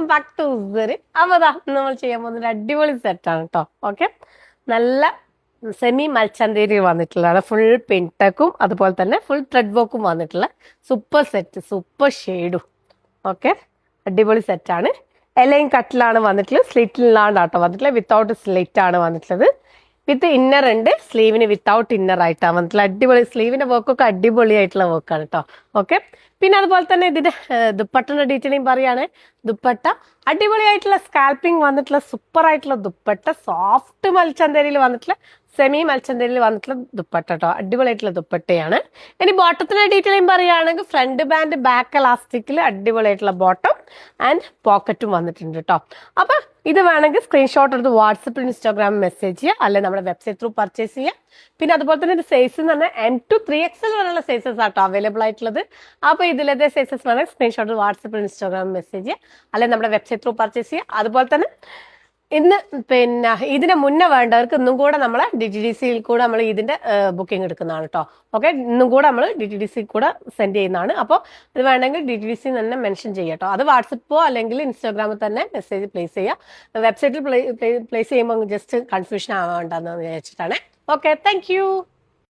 Welcome back to ഉസ്സര്. അപ്പൊ നമ്മൾ ചെയ്യാൻ പോകുന്ന ഒരു അടിപൊളി സെറ്റാണ് കേട്ടോ. ഓക്കെ, നല്ല സെമി മൽച്ചന്തേരി വന്നിട്ടുള്ളതാണ്. ഫുൾ പിൻടെക്കും അതുപോലെ തന്നെ ഫുൾ ത്രെഡ് വർക്കും വന്നിട്ടുള്ള സൂപ്പർ സെറ്റ്, സൂപ്പർ ഷെയ്ഡും. ഓക്കെ, അടിപൊളി സെറ്റാണ്. എലയും കട്ടിലാണ് വന്നിട്ടുള്ളത്, സ്ലിറ്റിലാണ് കേട്ടോ വന്നിട്ടുള്ളത്. വിത്തൗട്ട് സ്ലിറ്റ് ആണ് വന്നിട്ടുള്ളത്. വിത്ത് ഇന്നർ ഉണ്ട്, സ്ലീവിന് വിത്തൗട്ട് ഇന്നർ ആയിട്ടാണ് വന്നിട്ടുള്ള അടിപൊളി. സ്ലീവിന്റെ വർക്കൊക്കെ അടിപൊളിയായിട്ടുള്ള വർക്കാണ് കേട്ടോ. ഓക്കെ, പിന്നെ അതുപോലെ തന്നെ ഇതിന്റെ ദുപ്പട്ടയുടെ ഡീറ്റെയിലിംഗ് പറയാണ്. ദുപ്പട്ട അടിപൊളിയായിട്ടുള്ള സ്കാൽപ്പിംഗ് വന്നിട്ടുള്ള സൂപ്പർ ആയിട്ടുള്ള ദുപ്പട്ട, സോഫ്റ്റ് മൽച്ചന്തേരിയിൽ വന്നിട്ടുള്ള സെമി മൽച്ചന്തേരിയിൽ വന്നിട്ടുള്ള ദുപ്പട്ട കേട്ടോ. അടിപൊളിയായിട്ടുള്ള ദുപ്പട്ടയാണ്. ഇനി ബോട്ടത്തിന്റെ ഡീറ്റെയിലിംഗ് പറയുകയാണെങ്കിൽ ഫ്രണ്ട് ബാൻഡ് ബാക്ക് എലാസ്റ്റിക്കിൽ അടിപൊളിയായിട്ടുള്ള ബോട്ടം ആൻഡ് പോക്കറ്റും വന്നിട്ടുണ്ട് കേട്ടോ. അപ്പൊ ഇത് വേണമെങ്കിൽ സ്ക്രീൻഷോട്ട് എടുത്ത് വാട്സപ്പിൽ ഇൻസ്റ്റാഗ്രാമിൽ മെസ്സേജ് ചെയ്യുക, അല്ലെങ്കിൽ നമ്മുടെ വെബ്സൈറ്റ് ത്രൂ പർച്ചേസ് ചെയ്യുക. പിന്നെ അതുപോലെ തന്നെ ഇത് സൈസ് എന്ന് പറഞ്ഞാൽ M to 3XL വരെയുള്ള സൈസസ് ആട്ടോ അവൈലബിൾ ആയിട്ടുള്ളത്. അപ്പൊ ഇതിലത്തെ സൈസസ് വേണമെങ്കിൽ സ്ക്രീൻഷോട്ട് വാട്സപ്പിൽ ഇൻസ്റ്റാഗ്രാമിൽ മെസ്സേജ് ചെയ്യുക, അല്ലെങ്കിൽ നമ്മുടെ വെബ്സൈറ്റ് ത്രൂ പർച്ചേസ് ചെയ്യുക. അതുപോലെ തന്നെ ഇന്ന് പിന്നെ ഇതിന് മുന്നേ വേണ്ടവർക്ക് ഇന്നും കൂടെ നമ്മളെ DTDCയിൽ കൂടെ നമ്മൾ ഇതിന്റെ ബുക്കിംഗ് എടുക്കുന്നതാണ് കേട്ടോ. ഓക്കെ, ഇന്നും കൂടെ നമ്മൾ DTDC കൂടെ സെൻഡ് ചെയ്യുന്നതാണ്. അപ്പോൾ ഇത് വേണമെങ്കിൽ DTDC തന്നെ മെൻഷൻ ചെയ്യാം കേട്ടോ. അത് വാട്സപ്പോ അല്ലെങ്കിൽ ഇൻസ്റ്റാഗ്രാമിൽ തന്നെ മെസ്സേജ് പ്ലേസ് ചെയ്യുക. വെബ്സൈറ്റിൽ പ്ലേസ് ചെയ്യുമ്പോൾ ജസ്റ്റ് കൺഫ്യൂഷൻ ആവേണ്ടെന്ന് വിചാരിച്ചിട്ടാണ്. Okay, thank you.